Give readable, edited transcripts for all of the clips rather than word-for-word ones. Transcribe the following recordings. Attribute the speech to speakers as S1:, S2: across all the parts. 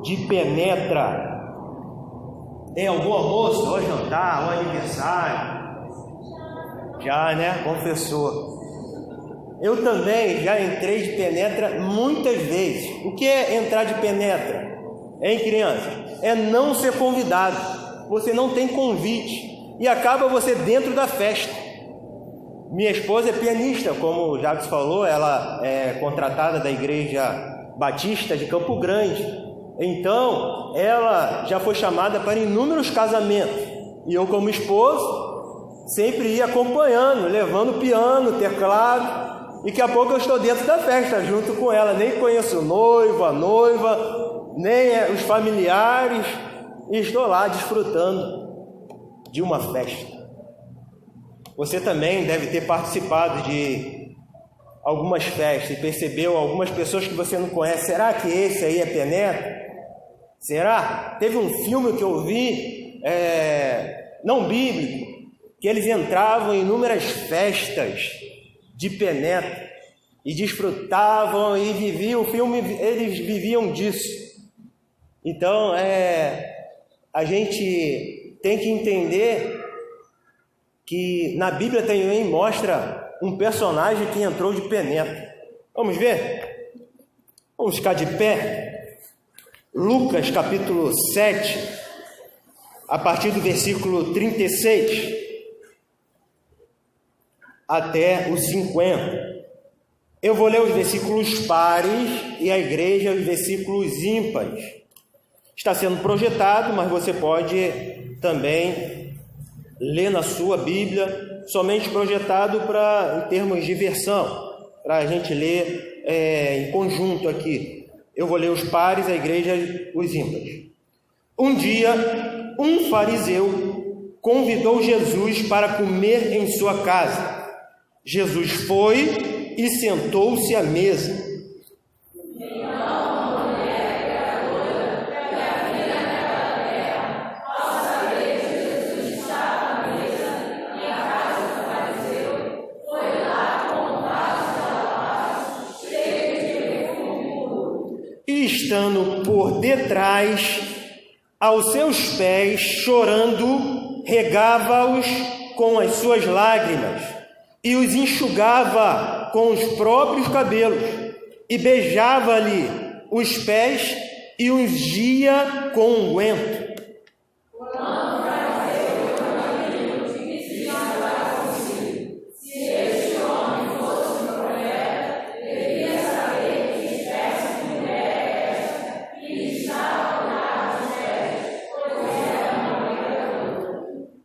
S1: de penetra em algum almoço, ou jantar, ou aniversário? Já, né? Confessou. Eu também já entrei de penetra muitas vezes. O que é entrar de penetra, hein, crianças? É não ser convidado. Você não tem convite e acaba você dentro da festa. Minha esposa é pianista, como o Jacques falou, ela é contratada da Igreja Batista de Campo Grande. Então, ela já foi chamada para inúmeros casamentos. E eu, como esposo, sempre ia acompanhando, levando piano, teclado. E daqui a pouco eu estou dentro da festa, junto com ela. Nem conheço o noivo, a noiva, nem os familiares. E estou lá desfrutando de uma festa. Você também deve ter participado de algumas festas e percebeu algumas pessoas que você não conhece. Será que esse aí é penetra? Será? Teve um filme que eu vi, não bíblico, que eles entravam em inúmeras festas de penetra e desfrutavam e viviam o filme, eles viviam disso. Então, a gente tem que entender que na Bíblia também mostra um personagem que entrou de penetra. Vamos ver? Vamos ficar de pé. Lucas capítulo 7, a partir do versículo 36 até o 50. Eu vou ler os versículos pares e a igreja os versículos ímpares. Está sendo projetado, mas você pode também ler na sua Bíblia, somente projetado em termos de versão, para a gente ler em conjunto aqui. Eu vou ler os pares, a igreja os ímpares. Um dia, um fariseu convidou Jesus para comer em sua casa. Jesus foi e sentou-se à mesa. Estando por detrás, aos seus pés, chorando, regava-os com as suas lágrimas e os enxugava com os próprios cabelos e beijava-lhe os pés e ungia com unguento.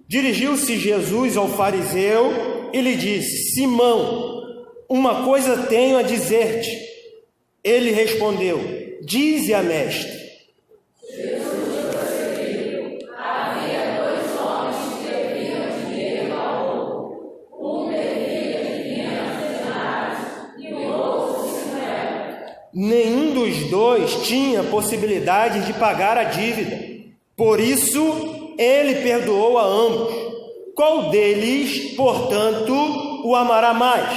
S1: Dirigiu-se Jesus ao fariseu e lhe disse: Simão, uma coisa tenho a dizer-te. Ele respondeu: Dize a mestre.
S2: Jesus prosseguiu: havia 2 homens que deviam dinheiro ao outro. Um devia 500 denários e o outro 50.
S1: Nenhum dos dois tinha possibilidade de pagar a dívida. Por isso, ele perdoou a ambos. Qual deles, portanto, o amará mais?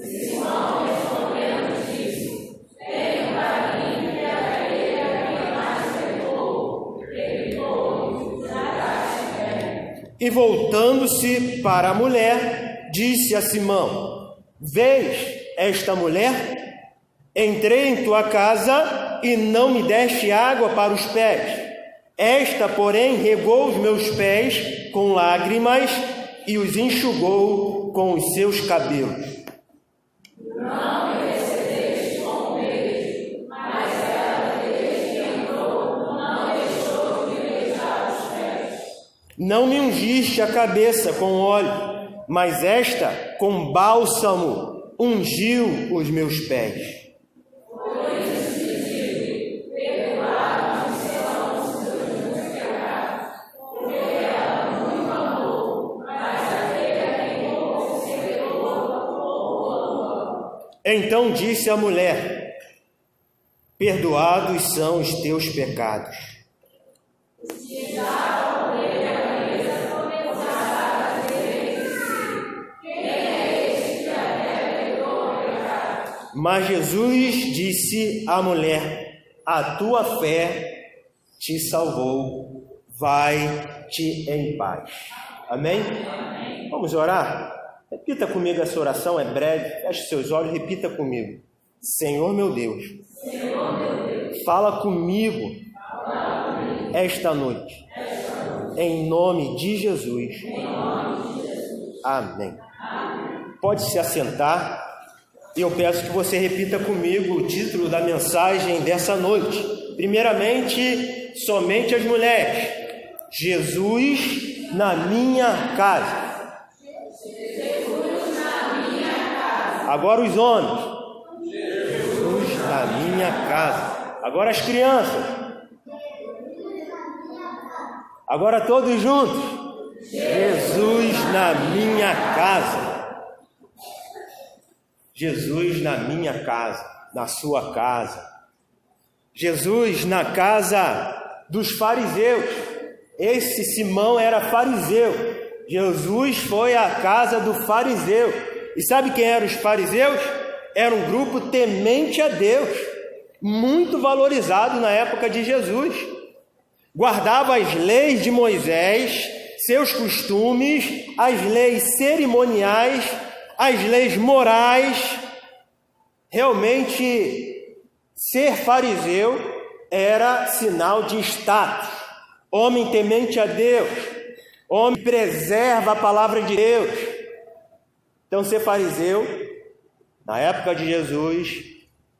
S2: Simão respondendo disse: tenho para mim que aquele a quem mais perdoou, perdoou-lhe bem.
S1: E voltando-se para a mulher, disse a Simão: Vês esta mulher? Entrei em tua casa e não me deste água para os pés. Esta, porém, regou os meus pés com lágrimas e os enxugou com os seus cabelos.
S2: Não me recebeste com um beijo, mas ela, desde que entrou, não deixou de beijar os pés.
S1: Não me ungiste a cabeça com óleo, mas esta, com bálsamo, ungiu os meus pés. Então disse a mulher: perdoados são os teus pecados. Mas Jesus disse à mulher: a tua fé te salvou. Vai-te em paz. Amém? Amém? Vamos orar? Repita comigo essa oração, é breve. Feche seus olhos, repita comigo. Senhor meu Deus, fala comigo esta noite. Em nome de Jesus. Amém. Pode se assentar. E eu peço que você repita comigo o título da mensagem dessa noite. Primeiramente, somente as mulheres. Jesus na minha casa. Agora os homens. Jesus na minha casa. Agora as crianças. Agora todos juntos. Jesus na minha casa. Jesus na minha casa, na sua casa. Jesus na casa dos fariseus. Esse Simão era fariseu. Jesus foi à casa do fariseu. E sabe quem eram os fariseus? Era um grupo temente a Deus, muito valorizado na época de Jesus. Guardava as leis de Moisés, seus costumes, as leis cerimoniais, as leis morais. Realmente, ser fariseu era sinal de status. Homem temente a Deus, homem que preserva a palavra de Deus. Então, ser fariseu, na época de Jesus,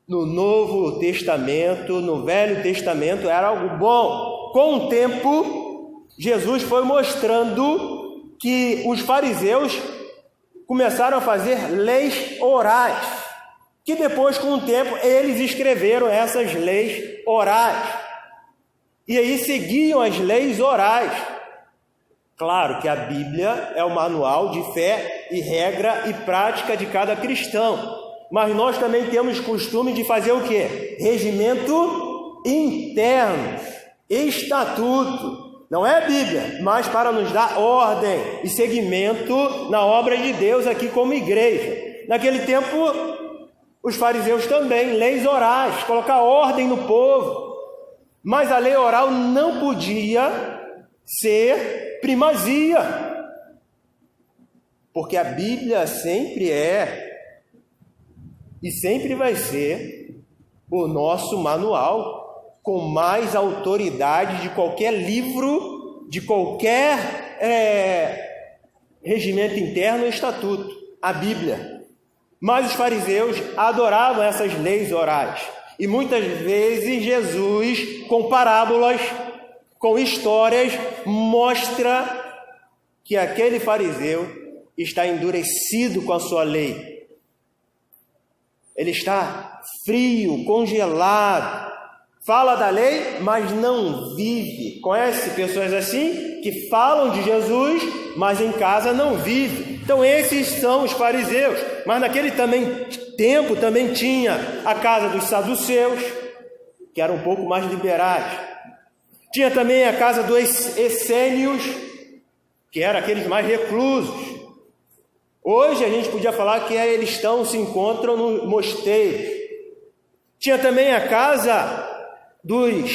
S1: no Novo Testamento, no Velho Testamento, era algo bom. Com o tempo, Jesus foi mostrando que os fariseus começaram a fazer leis orais, que depois, com o tempo, eles escreveram essas leis orais. E aí seguiam as leis orais. Claro que a Bíblia é o manual de fé e regra e prática de cada cristão. Mas nós também temos costume de fazer o quê? Regimento interno, estatuto. Não é a Bíblia, mas para nos dar ordem e seguimento na obra de Deus aqui como igreja. Naquele tempo, os fariseus também, leis orais, colocar ordem no povo. Mas a lei oral não podia ser primazia, porque a Bíblia sempre é e sempre vai ser o nosso manual com mais autoridade de qualquer livro, de qualquer regimento interno e estatuto, a Bíblia. Mas os fariseus adoravam essas leis orais. E muitas vezes Jesus, com parábolas, com histórias, mostra que aquele fariseu está endurecido com a sua lei. Ele está frio, congelado. Fala da lei, mas não vive. Conhece pessoas assim? Que falam de Jesus, mas em casa não vive. Então esses são os fariseus. Mas naquele tempo também tinha a casa dos saduceus, que eram um pouco mais liberais. Tinha também a casa dos essênios, que eram aqueles mais reclusos. Hoje a gente podia falar que eles se encontram no mosteiro. Tinha também a casa dos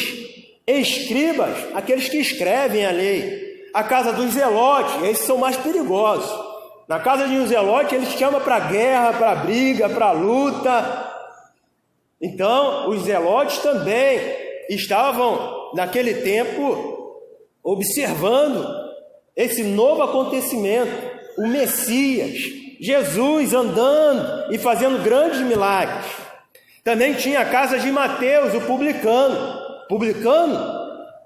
S1: escribas, aqueles que escrevem a lei. A casa dos zelotes, esses são mais perigosos. Na casa de um zelote, eles chamam para guerra, para briga, para luta. Então, os zelotes também estavam, naquele tempo, observando esse novo acontecimento, o Messias, Jesus andando e fazendo grandes milagres. Também tinha a casa de Mateus, o publicano. Publicano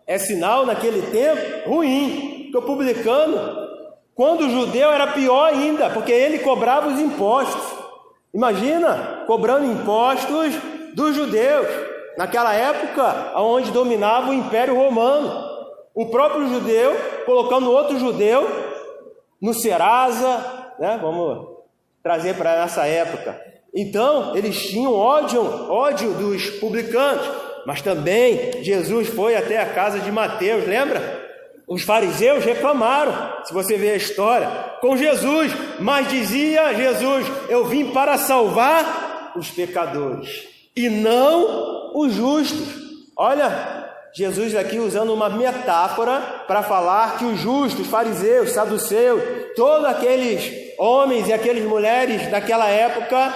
S1: é sinal, naquele tempo, ruim, porque o publicano, quando o judeu, era pior ainda, porque ele cobrava os impostos. Imagina, cobrando impostos dos judeus, naquela época onde dominava o Império Romano. O próprio judeu colocando outro judeu no Serasa, né? Vamos trazer para essa época. Então, eles tinham ódio dos publicanos, mas também Jesus foi até a casa de Mateus, lembra? Os fariseus reclamaram, se você ver a história, com Jesus, mas dizia Jesus: eu vim para salvar os pecadores e não os justos. Olha, Jesus aqui usando uma metáfora para falar que os justos, fariseus, saduceus, todos aqueles homens e aquelas mulheres daquela época,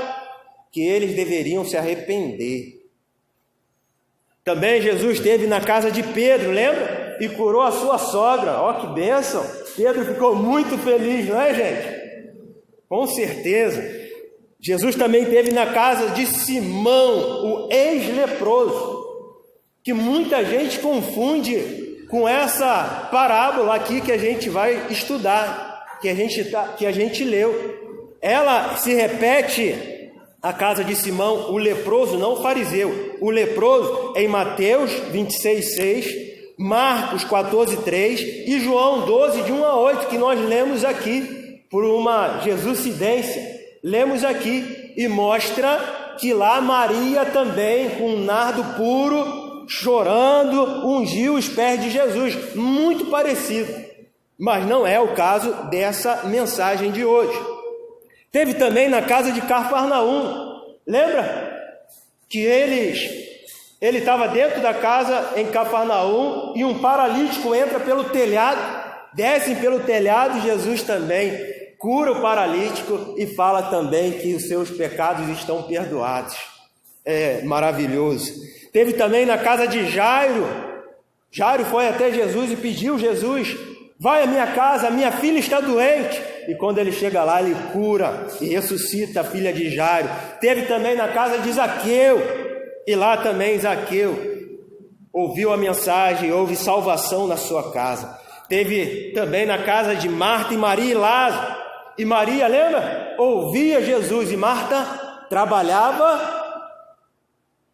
S1: que eles deveriam se arrepender. Também Jesus esteve na casa de Pedro, lembra? E curou a sua sogra. Ó, que bênção! Pedro ficou muito feliz, não é, gente? Com certeza. Jesus também esteve na casa de Simão, o ex-leproso, que muita gente confunde com essa parábola aqui que a gente vai estudar, que a gente leu. Ela se repete, a casa de Simão, o leproso, não o fariseu. O leproso em Mateus 26:6, Marcos 14:3 e João 12, de 1 a 8, que nós lemos aqui por uma jesucidência. Lemos aqui e mostra que lá Maria também, com um nardo puro, chorando, ungiu os pés de Jesus. Muito parecido, mas não é o caso dessa mensagem de hoje. Teve também na casa de Cafarnaum, lembra? Que ele estava dentro da casa em Cafarnaum e um paralítico entra pelo telhado, descem pelo telhado, Jesus também cura o paralítico e fala também que os seus pecados estão perdoados. É maravilhoso. Teve também na casa de Jairo. Jairo foi até Jesus e pediu: Jesus, vai à minha casa, minha filha está doente. E quando ele chega lá, ele cura e ressuscita a filha de Jairo. Teve também na casa de Zaqueu, e lá também Zaqueu ouviu a mensagem, houve salvação na sua casa. Teve também na casa de Marta e Maria e Lázaro. E Maria, lembra? Ouvia Jesus, e Marta trabalhava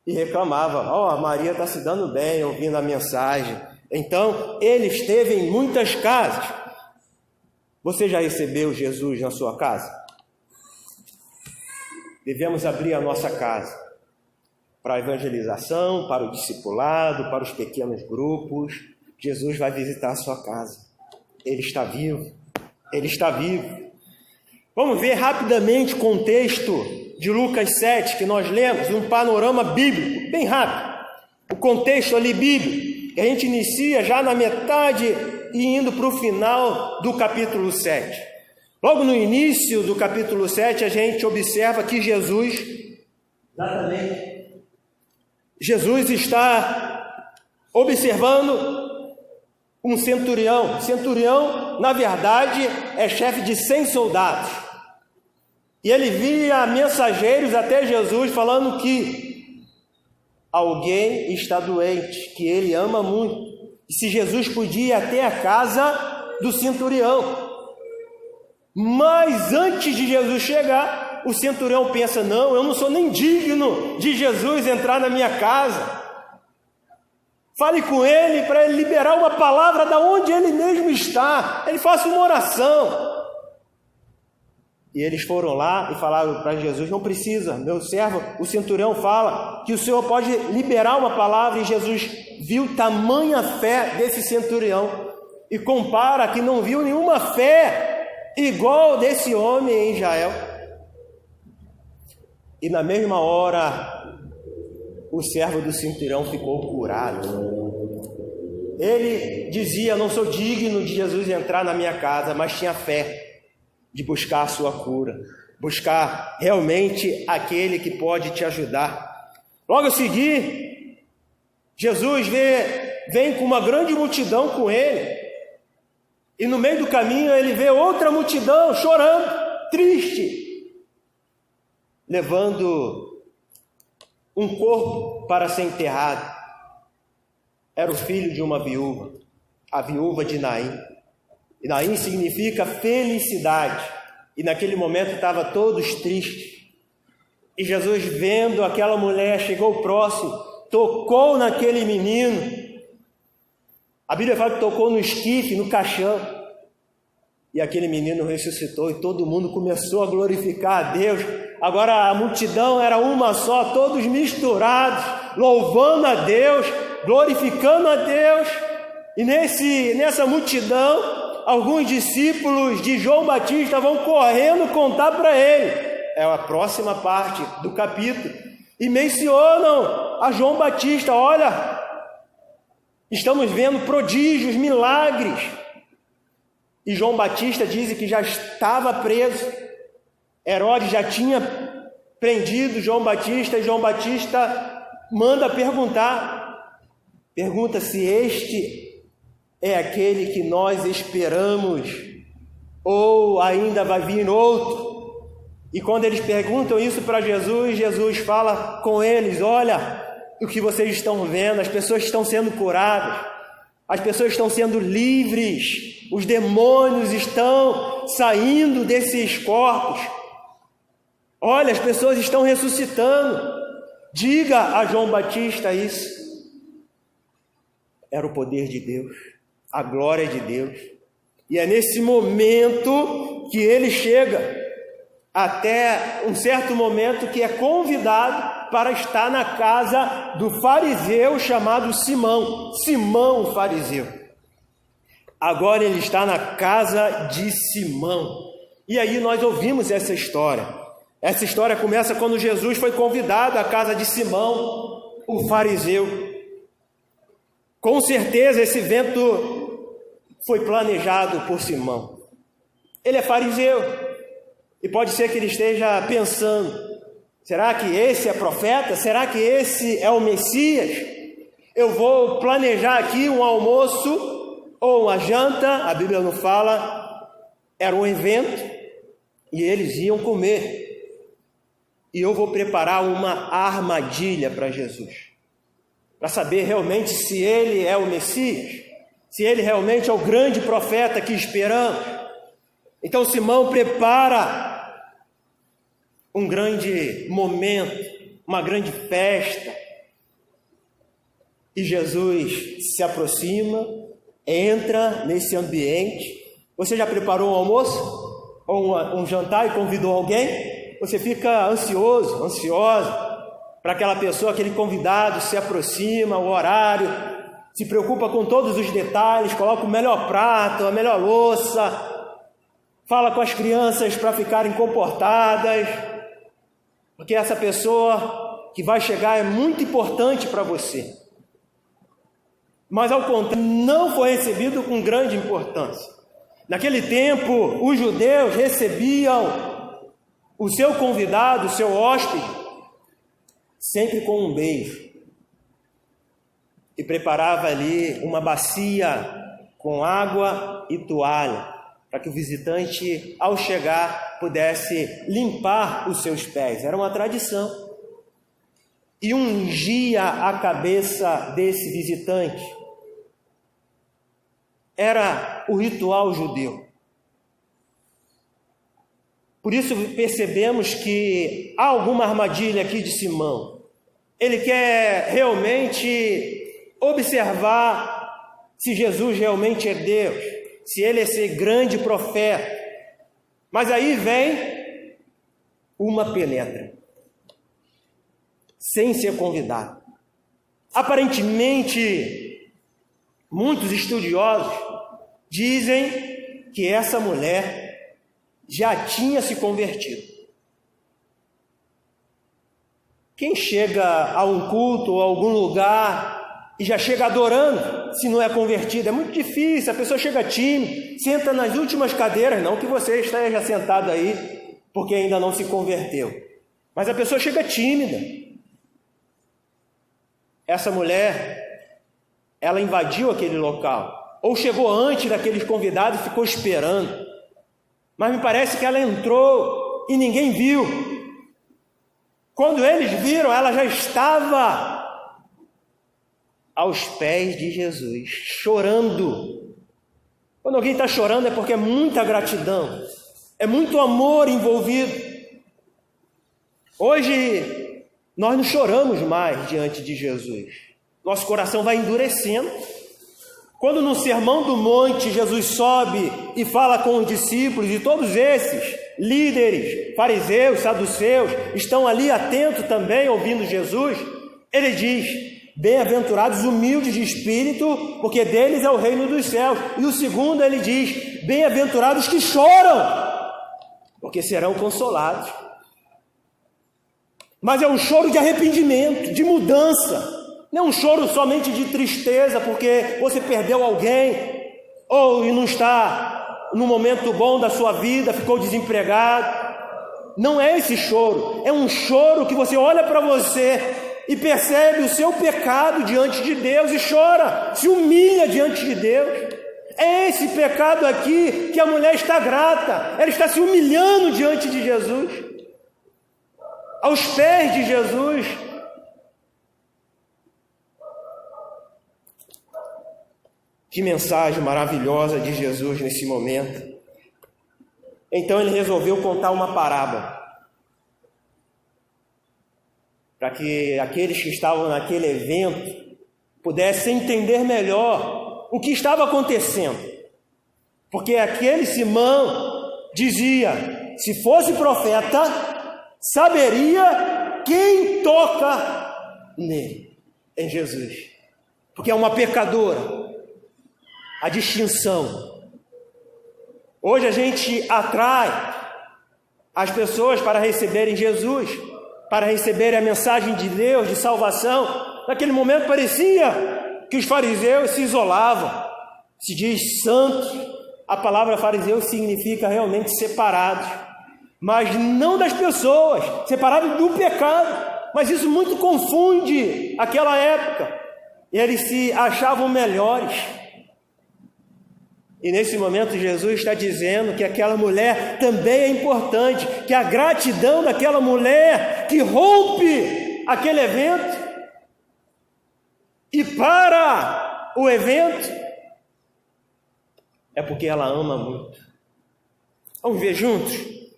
S1: e reclamava: ó, Maria está se dando bem ouvindo a mensagem. Então, ele esteve em muitas casas. Você já recebeu Jesus na sua casa? Devemos abrir a nossa casa para a evangelização, para o discipulado, para os pequenos grupos. Jesus vai visitar a sua casa. Ele está vivo. Ele está vivo. Vamos ver rapidamente o contexto de Lucas 7, que nós lemos, um panorama bíblico, bem rápido. O contexto ali bíblico, que a gente inicia já na metade e indo para o final do capítulo 7. Logo no início do capítulo 7, a gente observa que Jesus está observando um centurião. Centurião, na verdade, é chefe de 100 soldados. E ele via mensageiros até Jesus falando que alguém está doente, que ele ama muito. E se Jesus podia ir até a casa do centurião. Mas antes de Jesus chegar, o centurião pensa: não, eu não sou nem digno de Jesus entrar na minha casa. Fale com ele para ele liberar uma palavra da onde ele mesmo está. Ele faça uma oração. E eles foram lá e falaram para Jesus: não precisa, meu servo, o centurião fala que o Senhor pode liberar uma palavra. E Jesus viu tamanha fé desse centurião e compara que não viu nenhuma fé igual desse homem em Israel. E na mesma hora, o servo do centurião ficou curado. Ele dizia: não sou digno de Jesus entrar na minha casa, mas tinha fé de buscar a sua cura, buscar realmente aquele que pode te ajudar. Logo a seguir, Jesus vem com uma grande multidão com ele, e no meio do caminho ele vê outra multidão chorando, triste, levando um corpo para ser enterrado. Era o filho de uma viúva, a viúva de Naim. E Naim significa felicidade. E naquele momento estavam todos tristes. E Jesus, vendo aquela mulher, chegou próximo, tocou naquele menino. A Bíblia fala que tocou no esquife, no caixão. E aquele menino ressuscitou e todo mundo começou a glorificar a Deus. Agora a multidão era uma só, todos misturados, louvando a Deus, glorificando a Deus. E nessa multidão, alguns discípulos de João Batista vão correndo contar para ele. É a próxima parte do capítulo. E mencionam a João Batista: olha, Estamos vendo prodígios, milagres. E João Batista diz que já estava preso. Herodes já tinha prendido João Batista e João Batista manda pergunta se este é aquele que nós esperamos ou ainda vai vir outro. E quando eles perguntam isso para Jesus, Jesus fala com eles: olha o que vocês estão vendo, as pessoas estão sendo curadas, as pessoas estão sendo livres, os demônios estão saindo desses corpos. Olha, as pessoas estão ressuscitando. Diga a João Batista isso. Era o poder de Deus, a glória de Deus. E é nesse momento que ele chega, até um certo momento que é convidado para estar na casa do fariseu chamado Simão, Simão o fariseu. Agora ele está na casa de Simão. E aí nós ouvimos essa história. Essa história começa quando Jesus foi convidado à casa de Simão, o fariseu. Com certeza esse evento foi planejado por Simão. Ele é fariseu e pode ser que ele esteja pensando: será que esse é profeta? Será que esse é o Messias? Eu vou planejar aqui um almoço ou uma janta, a Bíblia não fala, era um evento e eles iam comer. E eu vou preparar uma armadilha para Jesus, para saber realmente se ele é o Messias, se ele realmente é o grande profeta que esperamos. Então Simão prepara um grande momento, uma grande festa, e Jesus se aproxima, entra nesse ambiente. Você já preparou um almoço ou um jantar e convidou alguém? Você fica ansioso, ansiosa para aquela pessoa, aquele convidado se aproxima, o horário, se preocupa com todos os detalhes, coloca o melhor prato, a melhor louça, fala com as crianças para ficarem comportadas, porque essa pessoa que vai chegar é muito importante para você. Mas ao contrário, não foi recebido com grande importância. Naquele tempo, os judeus recebiam o seu convidado, o seu hóspede, sempre com um beijo. E preparava ali uma bacia com água e toalha, para que o visitante, ao chegar, pudesse limpar os seus pés. Era uma tradição. E ungia a cabeça desse visitante. Era o ritual judeu. Por isso percebemos que há alguma armadilha aqui de Simão. Ele quer realmente observar se Jesus realmente é Deus, se ele é esse grande profeta. Mas aí vem uma penetra, sem ser convidado. Aparentemente, muitos estudiosos dizem que essa mulher já tinha se convertido. Quem chega a um culto ou a algum lugar e já chega adorando, se não é convertido, é muito difícil. A pessoa chega tímida, senta nas últimas cadeiras, não que você esteja sentado aí porque ainda não se converteu, mas a pessoa chega tímida. Essa mulher, ela invadiu aquele local, ou chegou antes daqueles convidados e ficou esperando. Mas me parece que ela entrou e ninguém viu. Quando eles viram, ela já estava aos pés de Jesus, chorando. Quando alguém está chorando é porque é muita gratidão, é muito amor envolvido. Hoje, nós não choramos mais diante de Jesus. Nosso coração vai endurecendo. Quando no Sermão do Monte Jesus sobe e fala com os discípulos, e todos esses líderes, fariseus, saduceus, estão ali atentos também, ouvindo Jesus, ele diz: bem-aventurados humildes de espírito, porque deles é o reino dos céus. E o segundo ele diz: bem-aventurados que choram, porque serão consolados. Mas é um choro de arrependimento, de mudança. Não é um choro somente de tristeza porque você perdeu alguém, ou não está no momento bom da sua vida, ficou desempregado. Não é esse choro, é um choro que você olha para você e percebe o seu pecado diante de Deus e chora, se humilha diante de Deus. É esse pecado aqui que a mulher está grata, ela está se humilhando diante de Jesus, aos pés de Jesus. Que mensagem maravilhosa de Jesus nesse momento. Então ele resolveu contar uma parábola, para que aqueles que estavam naquele evento pudessem entender melhor o que estava acontecendo. Porque aquele Simão dizia, se fosse profeta, saberia quem toca nele, em Jesus. Porque é uma pecadora. A distinção. Hoje a gente atrai as pessoas para receberem Jesus, para receberem a mensagem de Deus, de salvação. Naquele momento parecia que os fariseus se isolavam. Se diz santos, a palavra fariseu significa realmente separados. Mas não das pessoas, separados do pecado. Mas isso muito confunde aquela época. Eles se achavam melhores. E nesse momento Jesus está dizendo que aquela mulher também é importante, que a gratidão daquela mulher que rompe aquele evento e para o evento é porque ela ama muito. Vamos ver juntos?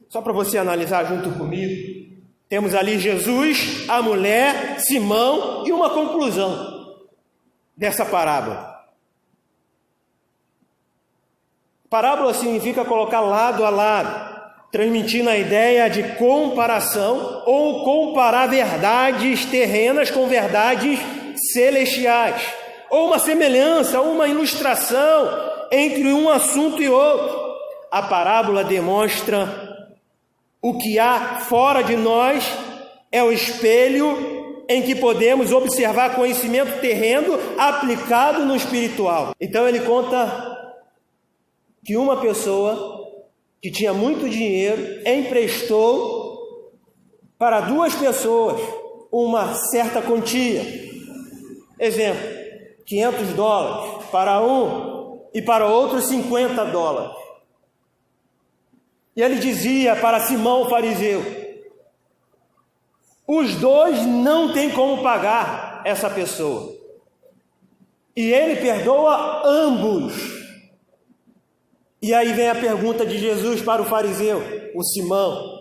S1: Só para você analisar junto comigo. Temos ali Jesus, a mulher, Simão e uma conclusão dessa parábola. Parábola significa colocar lado a lado, transmitindo a ideia de comparação ou comparar verdades terrenas com verdades celestiais, ou uma semelhança, ou uma ilustração entre um assunto e outro. A parábola demonstra o que há fora de nós, é o espelho em que podemos observar conhecimento terreno aplicado no espiritual. Então ele conta que uma pessoa que tinha muito dinheiro emprestou para duas pessoas uma certa quantia. Exemplo, $500 para um e para outro $50. E ele dizia para Simão o fariseu, os dois não têm como pagar essa pessoa. E ele perdoa ambos. E aí vem a pergunta de Jesus para o fariseu, o Simão.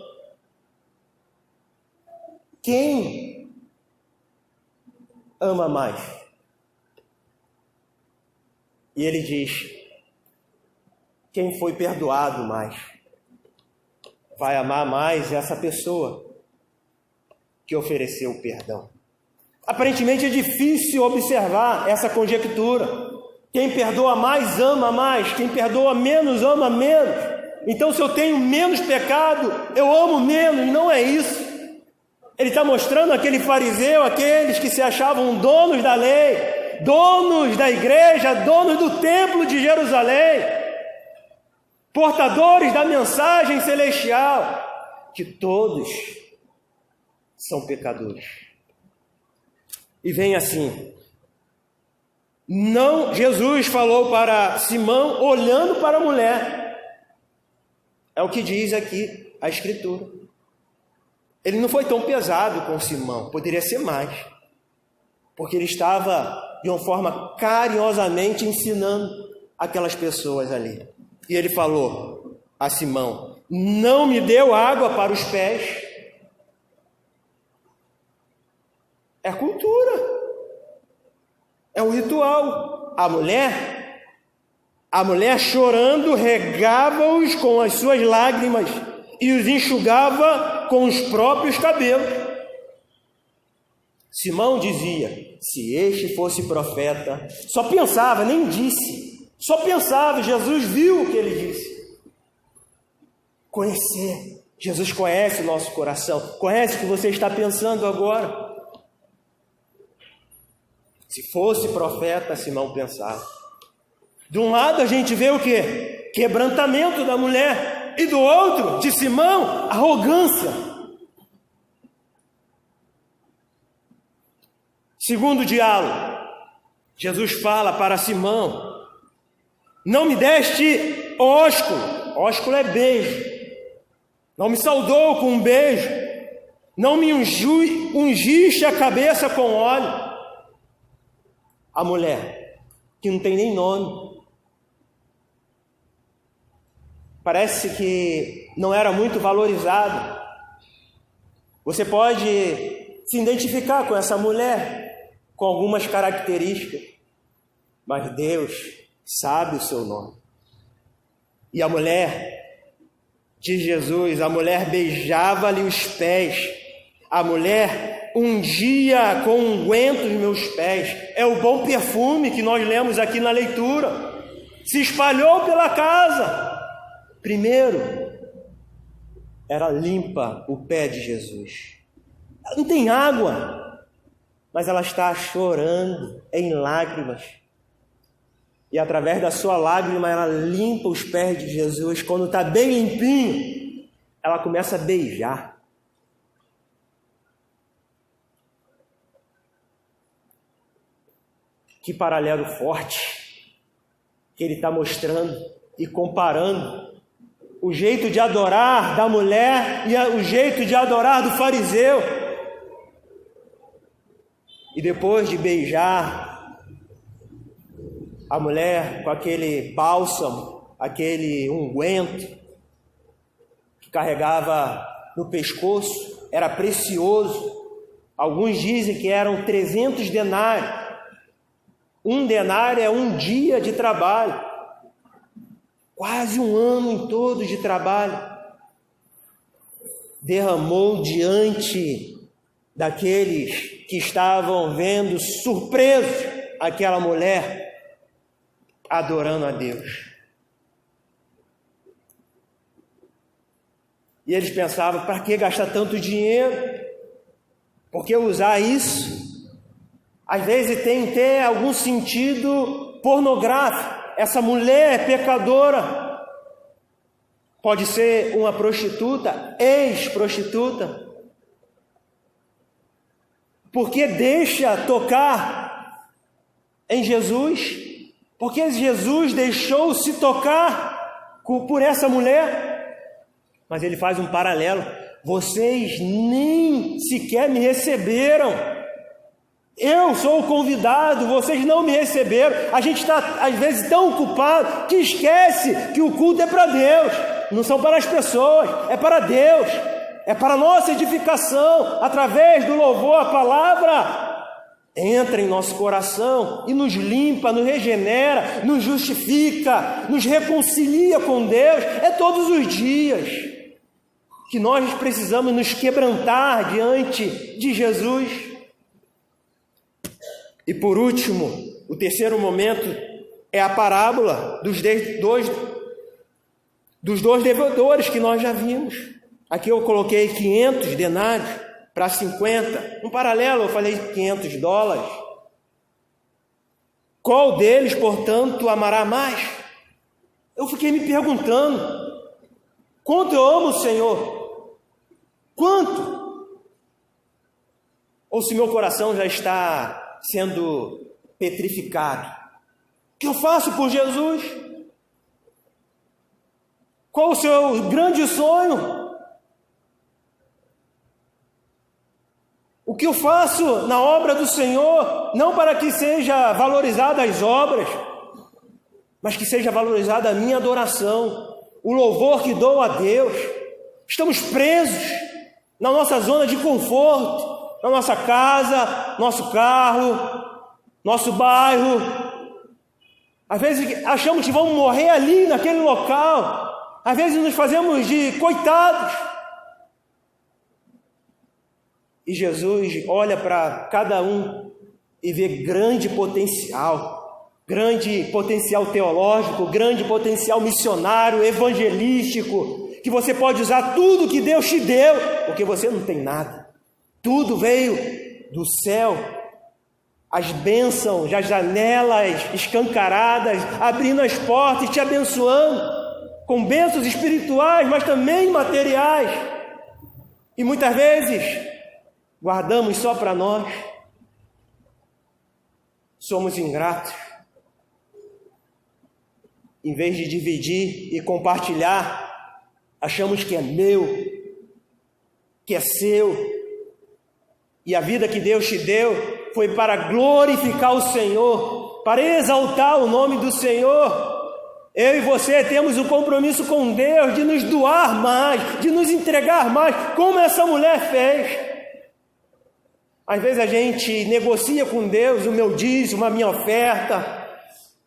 S1: Quem ama mais? E ele diz, quem foi perdoado mais? Vai amar mais essa pessoa que ofereceu o perdão. Aparentemente é difícil observar essa conjectura. Quem perdoa mais, ama mais. Quem perdoa menos, ama menos. Então, se eu tenho menos pecado, eu amo menos. Não é isso. Ele está mostrando aquele fariseu, aqueles que se achavam donos da lei, donos da igreja, donos do templo de Jerusalém, portadores da mensagem celestial, que todos são pecadores. E vem assim... Não, Jesus falou para Simão olhando para a mulher. É o que diz aqui a Escritura. Ele não foi tão pesado com Simão, poderia ser mais. Porque ele estava de uma forma carinhosamente ensinando aquelas pessoas ali. E ele falou a Simão, não me deu água para os pés. É a cultura. É o ritual. A mulher chorando, regava-os com as suas lágrimas e os enxugava com os próprios cabelos. Simão dizia, se este fosse profeta, só pensava, nem disse, só pensava, Jesus viu o que ele disse. Conhecer, Jesus conhece o nosso coração, conhece o que você está pensando agora. Se fosse profeta, Simão pensava. De um lado a gente vê o quê? Quebrantamento da mulher. E do outro, de Simão, arrogância. Segundo diálogo, Jesus fala para Simão: não me deste ósculo. Ósculo é beijo. Não me saudou com um beijo. Não me ungiste a cabeça com óleo. A mulher, que não tem nem nome, parece que não era muito valorizada. Você pode se identificar com essa mulher, com algumas características, mas Deus sabe o seu nome. E a mulher de Jesus, a mulher beijava-lhe os pés, a mulher ungia com unguento os meus pés. É o bom perfume que nós lemos aqui na leitura. Se espalhou pela casa. Primeiro, era limpa o pé de Jesus. Ela não tem água, mas ela está chorando em lágrimas. E através da sua lágrima, ela limpa os pés de Jesus. Quando está bem limpinho, ela começa a beijar. Que paralelo forte que ele está mostrando e comparando o jeito de adorar da mulher e o jeito de adorar do fariseu. E depois de beijar a mulher com aquele bálsamo, aquele unguento que carregava no pescoço, era precioso. Alguns dizem que eram 300 denários. Um denário é um dia de trabalho, quase um ano em todo de trabalho. Derramou diante daqueles que estavam vendo surpresos aquela mulher adorando a Deus. E eles pensavam: para que gastar tanto dinheiro? Por que usar isso? Às vezes tem até algum sentido pornográfico. Essa mulher é pecadora. Pode ser uma prostituta, ex-prostituta. Porque deixa tocar em Jesus? Porque Jesus deixou-se tocar por essa mulher? Mas ele faz um paralelo. Vocês nem sequer me receberam. Eu sou o convidado, vocês não me receberam. A gente está, às vezes, tão ocupado que esquece que o culto é para Deus. Não são para as pessoas, é para Deus. É para a nossa edificação. Através do louvor, a palavra entra em nosso coração e nos limpa, nos regenera, nos justifica, nos reconcilia com Deus. É todos os dias que nós precisamos nos quebrantar diante de Jesus. E por último, o terceiro momento é a parábola dos dois devedores que nós já vimos. Aqui eu coloquei 500 denários para 50. Um paralelo, eu falei $500. Qual deles, portanto, amará mais? Eu fiquei me perguntando: quanto eu amo o Senhor? Quanto? Ou se meu coração já está sendo petrificado? O que eu faço por Jesus? Qual o seu grande sonho? O que eu faço na obra do Senhor, não para que seja valorizada as obras, mas que seja valorizada a minha adoração, o louvor que dou a Deus. Estamos presos na nossa zona de conforto, na nossa casa, nosso carro, nosso bairro. Às vezes achamos que vamos morrer ali, naquele local. Às vezes nos fazemos de coitados. E Jesus olha para cada um e vê grande potencial teológico, grande potencial missionário, evangelístico, que você pode usar tudo que Deus te deu, porque você não tem nada. Tudo veio do céu. as bênçãos, as janelas escancaradas, abrindo as portas e te abençoando, com bênçãos espirituais, mas também materiais. E muitas vezes guardamos só para nós. Somos ingratos. Em vez de dividir e compartilhar, achamos que é meu, que é seu. E a vida que Deus te deu foi para glorificar o Senhor, para exaltar o nome do Senhor. Eu e você temos um compromisso com Deus de nos doar mais, de nos entregar mais, como essa mulher fez. Às vezes a gente negocia com Deus o meu dízimo, a minha oferta,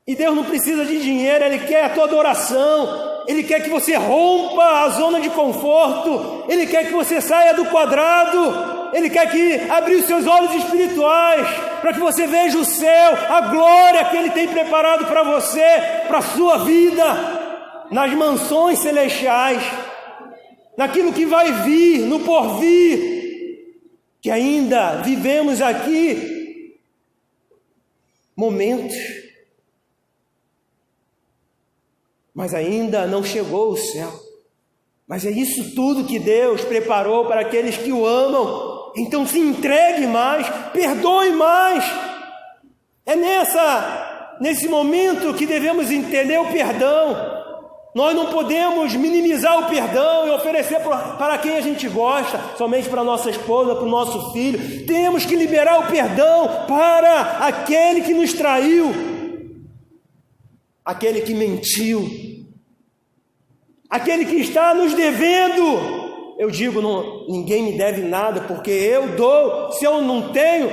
S1: e Deus não precisa de dinheiro, Ele quer a tua adoração, Ele quer que você rompa a zona de conforto, Ele quer que você saia do quadrado, Ele quer que abra os seus olhos espirituais, para que você veja o céu, a glória que Ele tem preparado para você, para a sua vida, nas mansões celestiais, naquilo que vai vir, no porvir, que ainda vivemos aqui momentos, mas ainda não chegou o céu. Mas é isso tudo que Deus preparou para aqueles que o amam. Então se entregue mais, perdoe mais. É nesse momento que devemos entender o perdão. Nós não podemos minimizar o perdão e oferecer para quem a gente gosta, somente para nossa esposa, para o nosso filho. Temos que liberar o perdão para aquele que nos traiu, aquele que mentiu, aquele que está nos devendo. Eu digo, ninguém me deve nada, porque eu dou. Se eu não tenho,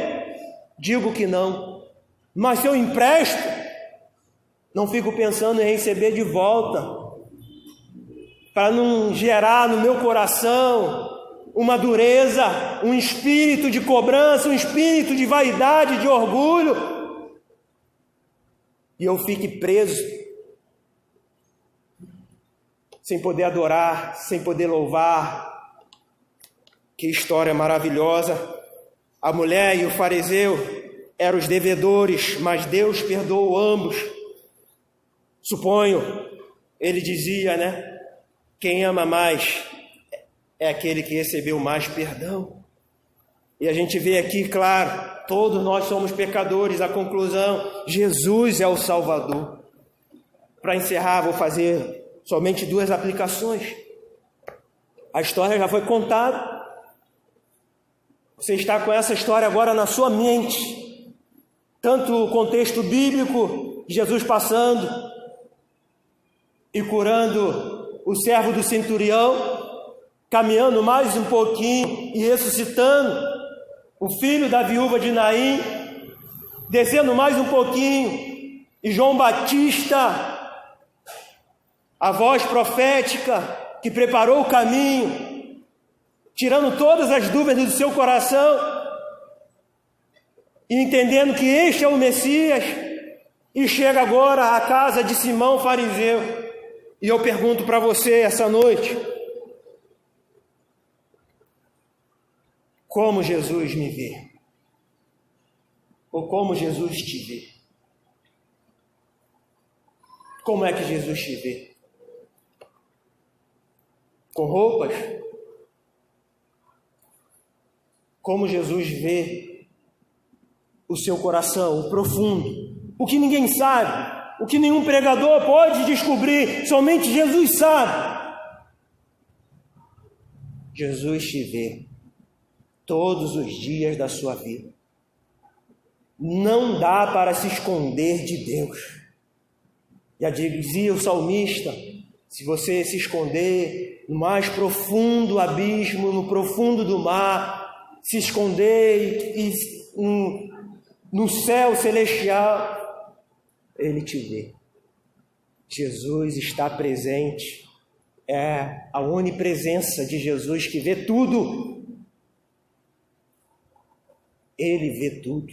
S1: digo que não. Mas se eu empresto, não fico pensando em receber de volta, para não gerar no meu coração uma dureza, um espírito de cobrança, um espírito de vaidade, de orgulho, e eu fique preso, sem poder adorar, sem poder louvar. Que história maravilhosa! A mulher e o fariseu eram os devedores, mas Deus perdoou ambos. Suponho, ele dizia, né? Quem ama mais é aquele que recebeu mais perdão. E a gente vê aqui, claro, todos nós somos pecadores. A conclusão, Jesus é o Salvador. Para encerrar, vou fazer somente 2 aplicações. A história já foi contada. Você está com essa história agora na sua mente. Tanto o contexto bíblico, Jesus passando e curando o servo do centurião, caminhando mais um pouquinho e ressuscitando o filho da viúva de Naim, descendo mais um pouquinho, e João Batista, a voz profética que preparou o caminho, tirando todas as dúvidas do seu coração e entendendo que este é o Messias, e chega agora à casa de Simão fariseu. E eu pergunto para você essa noite: como Jesus me vê? Ou como Jesus te vê? Como é que Jesus te vê? Com roupas? Como Jesus vê o seu coração, o profundo, o que ninguém sabe, o que nenhum pregador pode descobrir, somente Jesus sabe. Jesus te vê todos os dias da sua vida. Não dá para se esconder de Deus. Já dizia o salmista: se você se esconder no mais profundo abismo, no profundo do mar, se esconder no céu celestial, Ele te vê. Jesus está presente. É a onipresença de Jesus que vê tudo. Ele vê tudo.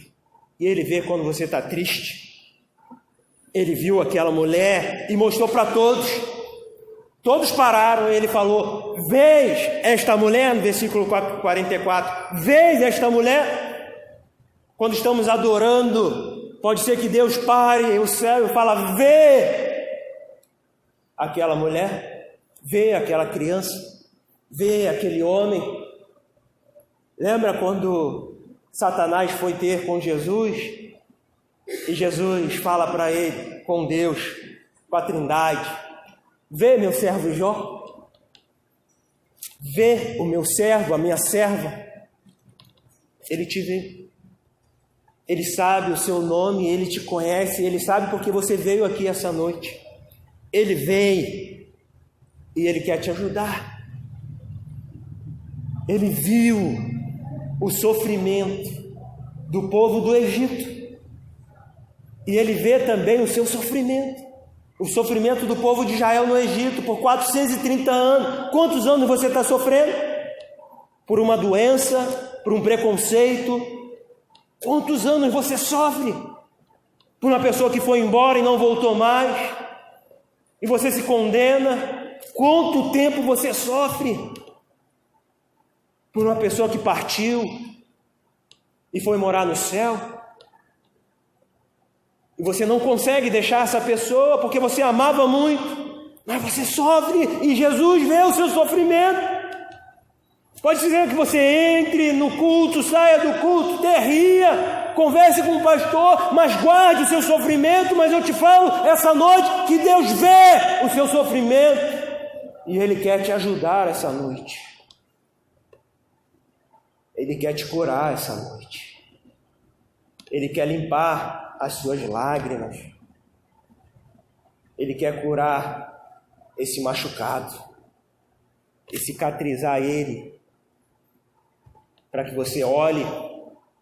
S1: E Ele vê quando você está triste. Ele viu aquela mulher e mostrou para todos. Todos pararam e Ele falou: vês esta mulher, no versículo 44, vês esta mulher? Quando estamos adorando, pode ser que Deus pare o céu e fala: vê aquela mulher, vê aquela criança, vê aquele homem. Lembra quando Satanás foi ter com Jesus? E Jesus fala para ele, com Deus, com a Trindade: vê meu servo Jó, vê o meu servo, a minha serva. Ele te vê. Ele sabe o seu nome, Ele te conhece, Ele sabe porque você veio aqui essa noite. Ele veio e Ele quer te ajudar. Ele viu o sofrimento do povo do Egito. E Ele vê também o seu sofrimento. O sofrimento do povo de Israel no Egito por 430 anos. Quantos anos você está sofrendo? Por uma doença, por um preconceito. Quantos anos você sofre por uma pessoa que foi embora e não voltou mais, e você se condena? Quanto tempo você sofre por uma pessoa que partiu e foi morar no céu, e você não consegue deixar essa pessoa porque você amava muito, mas você sofre e Jesus vê o seu sofrimento. Pode dizer que você entre no culto, saia do culto, ria, converse com o pastor, mas guarde o seu sofrimento. Mas eu te falo essa noite que Deus vê o seu sofrimento e Ele quer te ajudar essa noite. Ele quer te curar essa noite. Ele quer limpar as suas lágrimas. Ele quer curar esse machucado e cicatrizar ele, para que você olhe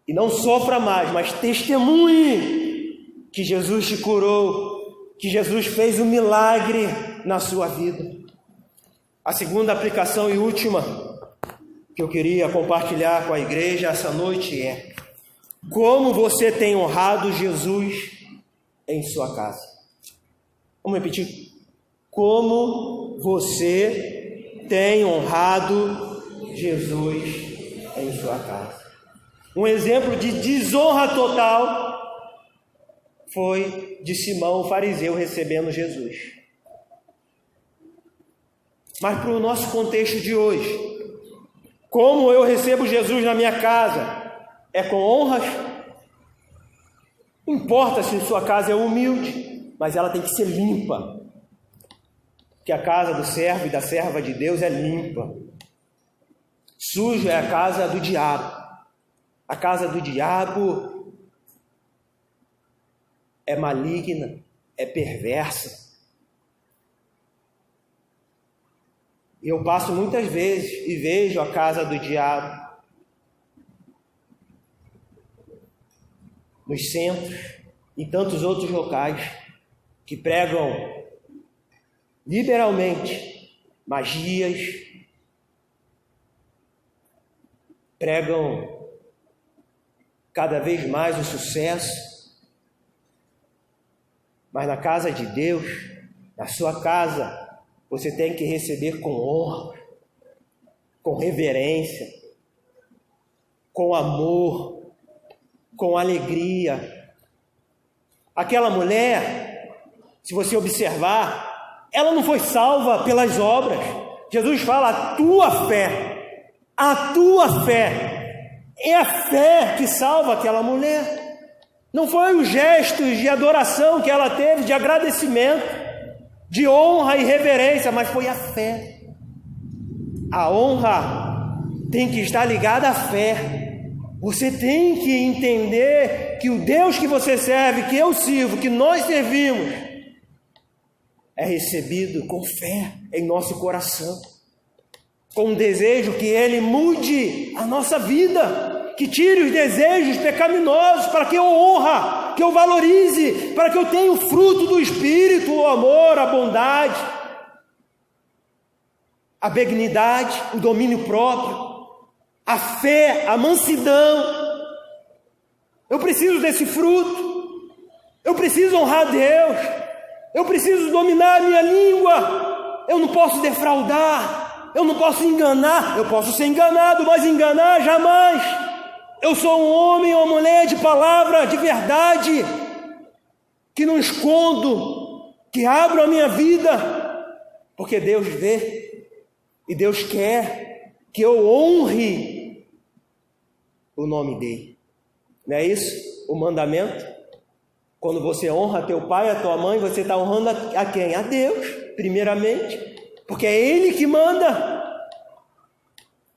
S1: e não sofra mais, mas testemunhe que Jesus te curou, que Jesus fez um milagre na sua vida. A segunda aplicação e última que eu queria compartilhar com a igreja essa noite é: como você tem honrado Jesus em sua casa? Vamos repetir. Como você tem honrado Jesus em sua casa? Um exemplo de desonra total foi de Simão, o fariseu, recebendo Jesus. Mas para o nosso contexto de hoje, como eu recebo Jesus na minha casa? É com honras? Não importa se sua casa é humilde, mas ela tem que ser limpa. Porque a casa do servo e da serva de Deus é limpa. Suja é a casa do diabo. A casa do diabo é maligna, é perversa. Eu passo muitas vezes e vejo a casa do diabo nos centros e tantos outros locais que pregam liberalmente magias, pregam cada vez mais o sucesso, mas na casa de Deus, na sua casa, você tem que receber com honra, com reverência, com amor, com alegria. Aquela mulher, se você observar, ela não foi salva pelas obras. Jesus fala: a tua fé é a fé que salva aquela mulher. Não foi os gestos de adoração que ela teve, de agradecimento, de honra e reverência, mas foi a fé. A honra tem que estar ligada à fé. Você tem que entender que o Deus que você serve, que eu sirvo, que nós servimos, é recebido com fé em nosso coração, com um desejo que Ele mude a nossa vida, que tire os desejos pecaminosos, para que eu honre, que eu valorize, para que eu tenha o fruto do Espírito, o amor, a bondade, a benignidade, o domínio próprio, a fé, a mansidão. Eu preciso desse fruto, eu preciso honrar Deus, eu preciso dominar a minha língua, eu não posso defraudar, eu não posso enganar, eu posso ser enganado, mas enganar jamais. Eu sou um homem ou uma mulher de palavra, de verdade, que não escondo, que abro a minha vida, porque Deus vê e Deus quer que eu honre o nome dele. Não é isso o mandamento? Quando você honra teu pai e a tua mãe, você está honrando a quem? A Deus, primeiramente, porque é Ele que manda.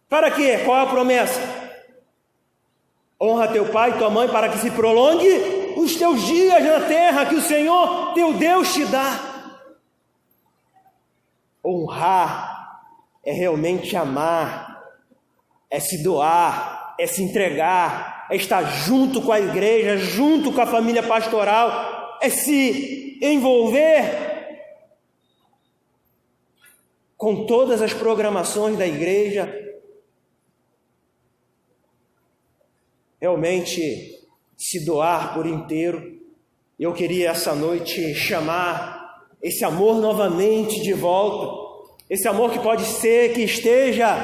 S1: Para quê? Qual é a promessa? Honra teu pai e tua mãe para que se prolongue os teus dias na terra que o Senhor teu Deus te dá. Honrar é realmente amar, é se doar, é se entregar, é estar junto com a igreja, junto com a família pastoral, é se envolver com todas as programações da igreja. Realmente se doar por inteiro. Eu queria essa noite chamar esse amor novamente de volta, esse amor que pode ser que esteja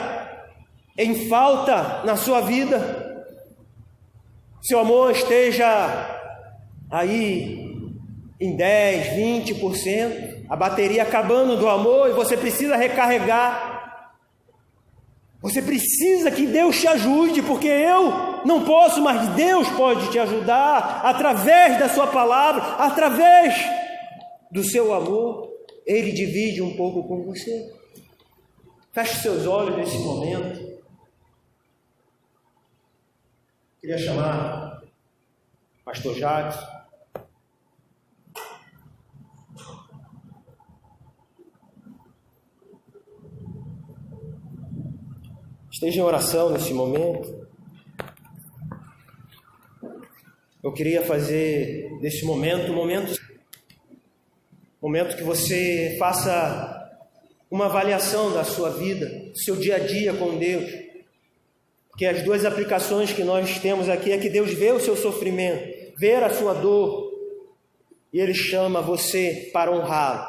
S1: em falta na sua vida. Seu amor esteja aí em 10, 20%, a bateria acabando do amor e você precisa recarregar. Você precisa que Deus te ajude, porque eu não posso, mas Deus pode te ajudar através da sua palavra, através do seu amor. Ele divide um pouco com você. Feche seus olhos nesse momento. Queria chamar o pastor Jacques. Esteja em oração nesse momento. Eu queria fazer desse momento um momento que você faça uma avaliação da sua vida, do seu dia a dia com Deus. Porque as duas aplicações que nós temos aqui é que Deus vê o seu sofrimento, vê a sua dor, e Ele chama você para honrá-lo,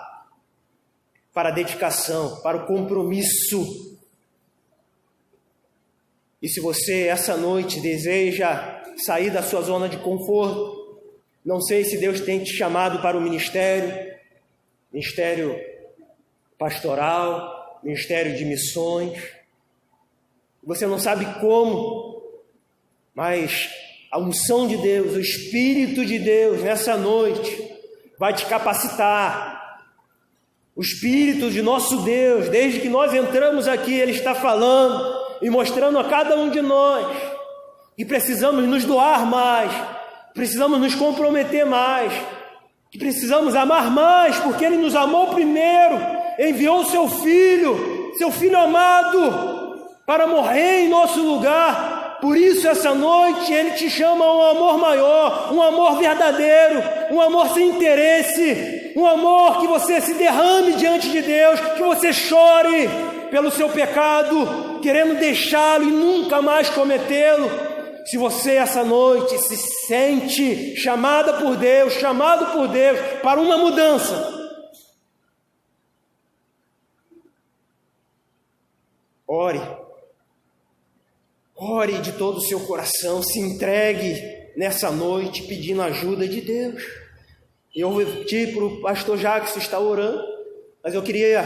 S1: para a dedicação, para o compromisso. E se você essa noite deseja sair da sua zona de conforto, não sei se Deus tem te chamado para o ministério pastoral, ministério de missões, você não sabe como, mas a unção de Deus, o Espírito de Deus nessa noite vai te capacitar. O Espírito de nosso Deus, desde que nós entramos aqui, Ele está falando e mostrando a cada um de nós que precisamos nos doar mais, precisamos nos comprometer mais, que precisamos amar mais, porque Ele nos amou primeiro, enviou seu Filho amado, para morrer em nosso lugar. Por isso essa noite Ele te chama a um amor maior, um amor verdadeiro, um amor sem interesse, um amor que você se derrame diante de Deus, que você chore pelo seu pecado, querendo deixá-lo e nunca mais cometê-lo. Se você essa noite se sente chamado por Deus para uma mudança, ore de todo o seu coração, se entregue nessa noite pedindo ajuda de Deus. Eu pedi para o pastor Jacques estar orando, mas eu queria,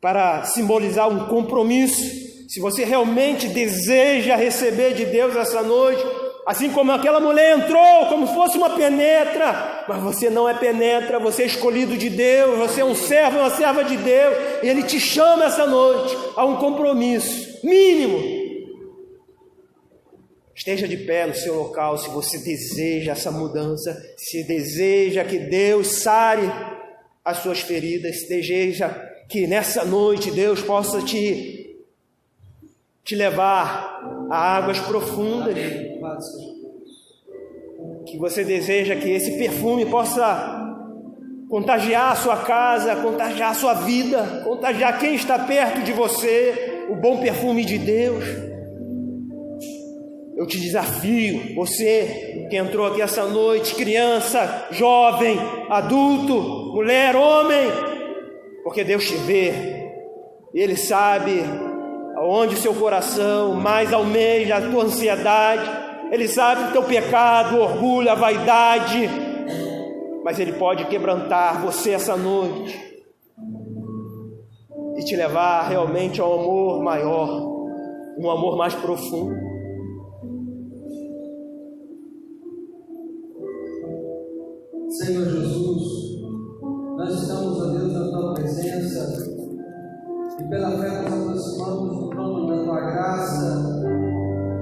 S1: para simbolizar um compromisso, se você realmente deseja receber de Deus essa noite, assim como aquela mulher entrou, como fosse uma penetra, mas você não é penetra, você é escolhido de Deus, você é um servo, uma serva de Deus, e Ele te chama essa noite a um compromisso mínimo. Esteja de pé no seu local se você deseja essa mudança, se deseja que Deus sare as suas feridas, se deseja que nessa noite Deus possa te levar a águas profundas, que você deseja que esse perfume possa contagiar a sua casa, contagiar a sua vida, contagiar quem está perto de você, o bom perfume de Deus. Eu te desafio, você que entrou aqui essa noite, criança, jovem, adulto, mulher, homem, porque Deus te vê, Ele sabe aonde o seu coração mais almeja, a tua ansiedade, Ele sabe o teu pecado, o orgulho, a vaidade, mas Ele pode quebrantar você essa noite e te levar realmente ao amor maior, um amor mais profundo.
S3: Senhor Jesus, nós estamos, ó Deus, na Tua presença e pela fé nos aproximamos do trono da Tua graça,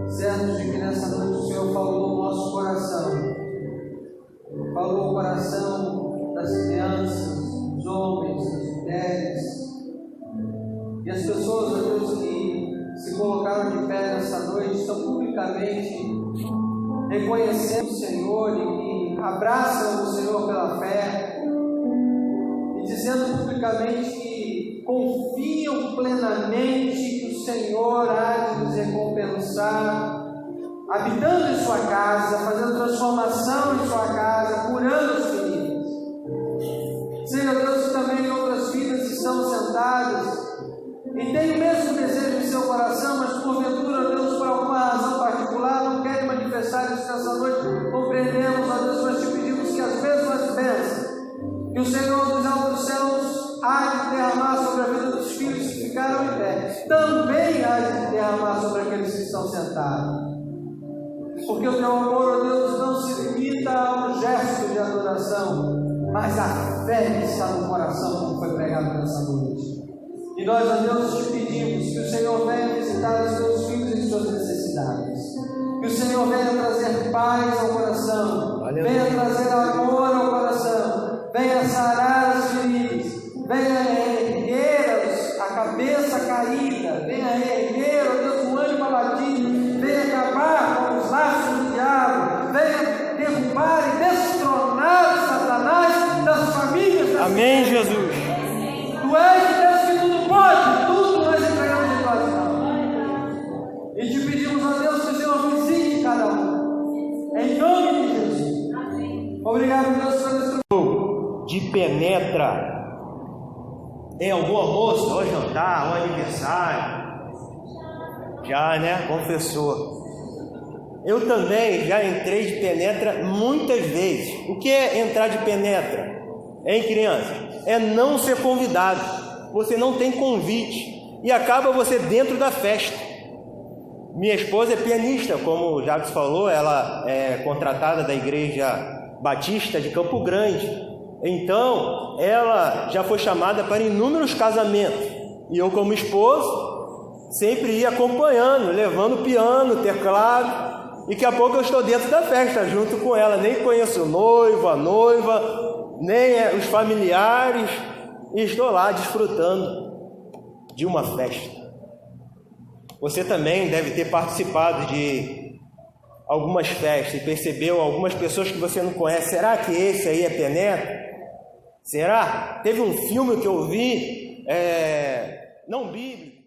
S3: certos de que nessa noite o Senhor falou no nosso coração, falou o coração das crianças, dos homens, das mulheres e as pessoas, ó Deus, que se colocaram de pé nessa noite, estão publicamente reconhecendo o Senhor e que abraçam o Senhor pela fé e dizendo publicamente que confiam plenamente que o Senhor há de nos recompensar, habitando em sua casa, fazendo transformação em sua casa, curando os feridos. Senhor Deus, que também outras vidas estão sentadas e têm o mesmo desejo em seu coração, mas porventura, Deus, por alguma razão particular, não querem manifestar isso nessa noite. Compreendemos, ó Deus, mas te pedimos que as mesmas bênçãos que o Senhor dos altos céus há de derramar sobre a vida dos filhos que ficaram em pé, também há de derramar sobre aqueles que estão sentados. Porque o teu amor, ó Deus, não se limita a um gesto de adoração, mas a fé que está no coração, como foi pregado nessa noite. E nós, ó Deus, te pedimos que o Senhor venha visitar os teus filhos em suas necessidades. Que o Senhor venha trazer paz ao coração, venha trazer amor ao coração, venha sarar as feridas, venha erguer a cabeça caída, venha erguer, ó Deus, o ânimo abatido, venha acabar com os laços do diabo, venha derrubar e destronar Satanás das famílias.
S1: Amém, Jesus.
S3: Tu és Deus que tudo pode, tudo nós entregamos em tuas mãos. E te pedimos, ó Deus, que o Senhor visite cada um. Em nome de Jesus. Amém. Obrigado, Deus, por esse
S1: de penetra em algum almoço, ou jantar, ou aniversário. Já, né? Confessou. Eu também já entrei de penetra muitas vezes. O que é entrar de penetra? Hein, criança? É não ser convidado. Você não tem convite e acaba você dentro da festa. Minha esposa é pianista, como o Jacques falou, ela é contratada da Igreja Batista de Campo Grande. Então, ela já foi chamada para inúmeros casamentos. E eu, como esposo, sempre ia acompanhando, levando piano, teclado. E daqui a pouco eu estou dentro da festa, junto com ela. Nem conheço o noivo, a noiva, nem os familiares. E estou lá desfrutando de uma festa. Você também deve ter participado de algumas festas e percebeu algumas pessoas que você não conhece. Será que esse aí é penetra? Será? Teve um filme que eu vi, não bíblico,